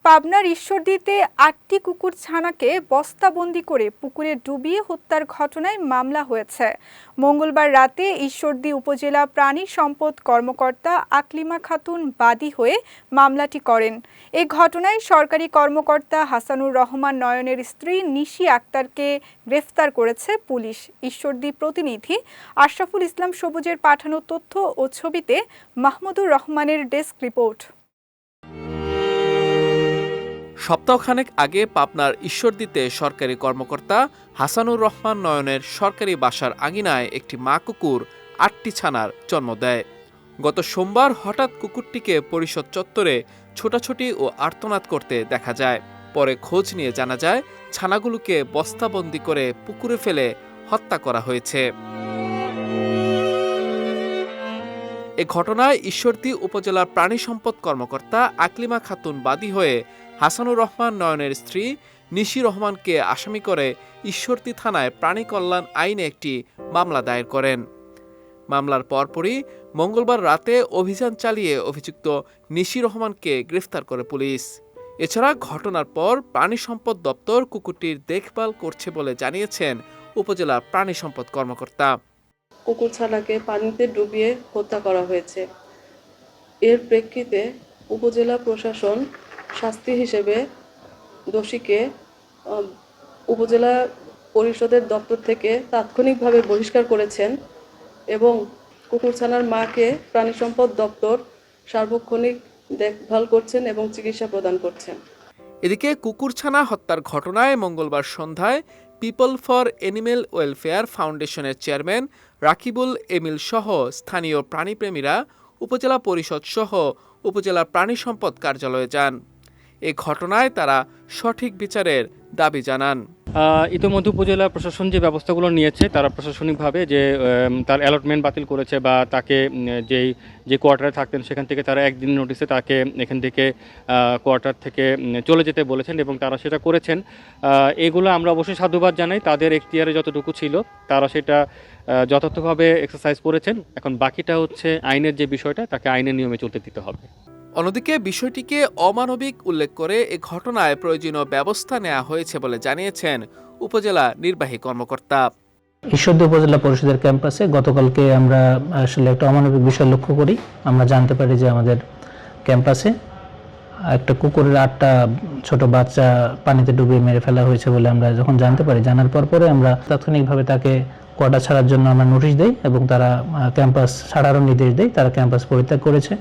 পাবনার ঈশ্বরদীতে ৮টি কুকুর ছানাকে বস্তাবন্দি করে পুকুরে ডুবিয়ে হত্যার ঘটনায় মামলা হয়েছে। মঙ্গলবার রাতে ঈশ্বরদী উপজেলা প্রাণী সম্পদ কর্মকর্তা আকলিমা খাতুন বাদী হয়ে মামলাটি করেন। এই ঘটনায় সরকারি কর্মকর্তা হাসানুর রহমান নয়নের স্ত্রী নিশি আক্তারকে গ্রেফতার করেছে পুলিশ। ঈশ্বরদী প্রতিনিধি আশরাফুল ইসলাম সবুজের পাঠানো তথ্য ও ছবিতে মাহমুদুর রহমানের ডেস্ক রিপোর্ট। সপ্তাহখানেক আগে পাবনার ঈশ্বরদীতে সরকারি কর্মকর্তা হাসানুর রহমান নয়নের সরকারি বাসার আঙিনায় একটি মা কুকুর ৮টি ছানার জন্ম দেয়। গত সোমবার হঠাৎ কুকুরটিকে পরিষদ চত্বরে ছোটাছুটি ও আর্তনাদ করতে দেখা যায়। পরে খোঁজ নিয়ে জানা যায় ছানাগুলোকে বস্তাবন্দি করে পুকুরে ফেলে হত্যা করা হয়েছে। এ ঘটনায় ঈশ্বরদী উপজেলার প্রাণী সম্পদ কর্মকর্তা আকলিমা খাতুন বাদী হয়ে হাসানুর রহমান নয়নের স্ত্রী নিশি রহমানকে আসামি করে ঈশ্বরদী থানায় প্রাণী কল্যাণ আইনে একটি মামলা দায়ের করেন। মামলার পরপরই মঙ্গলবার রাতে অভিযান চালিয়ে অভিযুক্ত নিশি রহমানকে গ্রেফতার করে পুলিশ। এছাড়া ঘটনার পর প্রাণী সম্পদ দপ্তর কুকুরটির দেখভাল করছে বলে জানিয়েছেন উপজেলা প্রাণী সম্পদ কর্মকর্তা। কুকুর ছানাকে পানিতে ডুবিয়ে হত্যা করা হয়েছে। এর প্রেক্ষিতে উপজেলা প্রশাসন শাস্তি হিসেবে দোষীকে উপজেলা পরিষদের দপ্তর থেকে তাৎক্ষণিকভাবে বহিষ্কার করেছেন এবং কুকুরছানার মাকে প্রাণী সম্পদ দপ্তর সার্বক্ষণিক দেখভাল করছেন এবং চিকিৎসা প্রদান করছেন। এদিকে কুকুরছানা হত্যার ঘটনায় মঙ্গলবার সন্ধ্যায় পিপল ফর অ্যানিমেল ওয়েলফেয়ার ফাউন্ডেশনের চেয়ারম্যান রাকিবুল এমিল সহ স্থানীয় প্রাণীপ্রেমীরা উপজেলা পরিষদ সহ উপজেলা প্রাণী সম্পদ কার্যালয়ে যান। এ ঘটনায় তারা সঠিক বিচারের দাবি জানান। ইতিমধ্যে উপজেলা প্রশাসন যে ব্যবস্থাগুলো নিয়েছে তারা প্রশাসনিকভাবে যে তার অ্যালটমেন্ট বাতিল করেছে বা তাকে যে কোয়ার্টারে থাকতেন সেখান থেকে তারা একদিন নোটিসে তাকে এখান থেকে কোয়ার্টার থেকে চলে যেতে বলেছেন এবং তারা সেটা করেছেন। এগুলো আমরা অবশ্যই সাধুবাদ জানাই। তাদের এখতিয়ারে যতটুকু ছিল তারা সেটা যথার্থভাবে এক্সারসাইজ করেছেন। এখন বাকিটা হচ্ছে আইনের যে বিষয়টা, তাকে আইনের নিয়মে চলতে দিতে হবে। অন্যদিকে বিষয়টিকে অমানবিক উল্লেখ করে এ ঘটনায় প্রয়োজনীয় ব্যবস্থা নেওয়া হয়েছে বলে জানিয়েছেন উপজেলা নির্বাহী কর্মকর্তা। ঈশ্বরদী উপজেলা পরিষদের ক্যাম্পাসে গতকালকে আমরা আসলে একটা অমানবিক বিষয় লক্ষ্য করি। আমরা জানতে পারি যে আমাদের ক্যাম্পাসে একটা কুকুরের 8টা ছোট বাচ্চা পানিতে ডুবিয়ে মেরে ফেলা হয়েছে বলে আমরা যখন জানতে পারি, জানার পরে আমরা তাৎক্ষণিকভাবে তাকে কোয়ার্টার ছাড়ার জন্য আমরা নোটিশ দেই এবং তারা ক্যাম্পাস ছাড়ারও নির্দেশ দেয়। তারা ক্যাম্পাস পরিত্যাগ করেছে।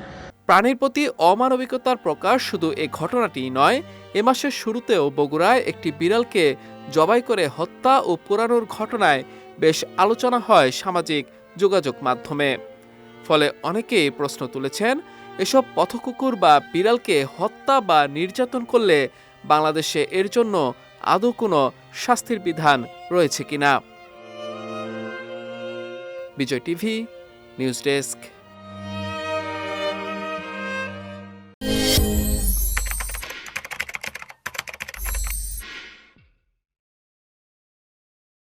প্রাণীর প্রতি অমানবিকতার প্রকাশ শুধু এই ঘটনাটি নয়, এ মাসের শুরুতেও বগুড়ায় একটি বিড়ালকে জবাই করে হত্যা ও পোড়ানোর ঘটনায় বেশ আলোচনা হয় সামাজিক যোগাযোগ মাধ্যমে। ফলে অনেকেই প্রশ্ন তুলেছেন, এসব পথকুকুর বা বিড়ালকে হত্যা বা নির্যাতন করলে বাংলাদেশে এর জন্য আদৌ কোনো শাস্তির বিধান রয়েছে কিনা। বিজয় টিভি নিউজ ডেস্ক।